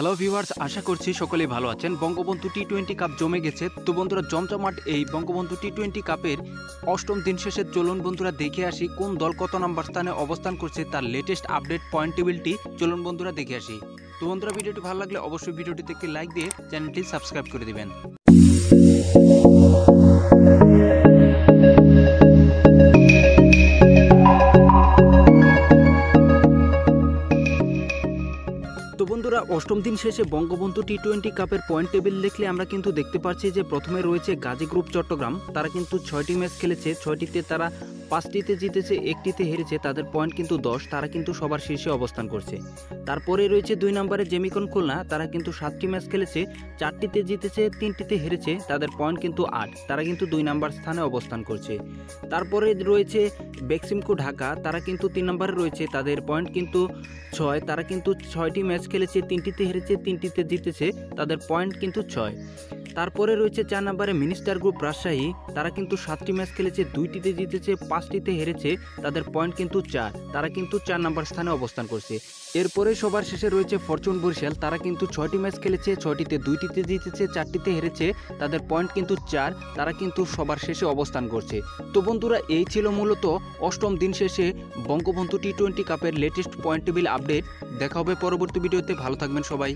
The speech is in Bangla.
হ্যালো ভিউয়ার্স, আশা করছি সকলেই ভালো আছেন। বঙ্গবন্ধু টি-20 কাপ জমে গেছে। তো বন্ধুরা, জমজমাট এই বঙ্গবন্ধু টি-20 কাপের অষ্টম দিন শেষে চলুন বন্ধুরা দেখে আসি কোন দল কত নম্বর স্থানে অবস্থান করছে, তার লেটেস্ট আপডেট পয়েন্ট টেবিলটি চলুন বন্ধুরা দেখে আসি। তো বন্ধুরা, ভিডিওটি ভালো লাগলে অবশ্যই ভিডিওটিতে একটি লাইক দিয়ে চ্যানেলটি সাবস্ক্রাইব করে দিবেন। তো বন্ধুরা, অষ্টম দিন শেষে বঙ্গবন্ধু টি-20 কাপের পয়েন্ট টেবিল দেখলে আমরা কিন্তু দেখতে পাচ্ছি যে প্রথমে রয়েছে গাজী গ্রুপ চট্টগ্রাম। তারা কিন্তু 6টি ম্যাচ খেলেছে, 6টিতে তারা 5টিতে জিতেছে, 1টিতে হেরেছে। তাদের পয়েন্ট কিন্তু 10, তারা কিন্তু সবার শীর্ষে অবস্থান করছে। তারপরে রয়েছে 2 নম্বরে জেমিকন খুলনা। তারা কিন্তু 7টি ম্যাচ খেলেছে, 4টিতে জিতেছে, 3টিতে হেরেছে। তাদের পয়েন্ট কিন্তু 8, তারা কিন্তু 2 নম্বর স্থানে অবস্থান করছে। তারপরে রয়েছে বেক্সিমকো ঢাকা। তারা কিন্তু 3 নম্বরে রয়েছে, তাদের পয়েন্ট কিন্তু 6, তারা কিন্তু 6টি ম্যাচ খেলেছে, 3টিতে হেরেছে, 3টিতে জিতেছে। তাদের পয়েন্ট কিন্তু 6। তারপরে রয়েছে 4 নম্বরে মিনিস্টার গ্রুপ রাজশাহী। তারা কিন্তু 7টি ম্যাচ খেলেছে, 2টিতে জিতেছে, 5টিতে হেরেছে। তাদের পয়েন্ট কিন্তু 4, তারা কিন্তু 4 নম্বর স্থানে অবস্থান করছে। এরপরে সবার শেষে রয়েছে ফরচুন বরিশাল। তারা কিন্তু 6টি ম্যাচ খেলেছে, 6টিতে 2টিতে জিতেছে, 4টিতে হেরেছে। তাদের পয়েন্ট কিন্তু 4, তারা কিন্তু সবার শেষে অবস্থান করছে। তো বন্ধুরা, এই ছিল মূলত অষ্টম দিন শেষে বঙ্গবন্ধু টি-20 কাপের লেটেস্ট পয়েন্ট টেবিল আপডেট। দেখা হবে পরবর্তী ভিডিওতে। ভালো থাকবেন সবাই।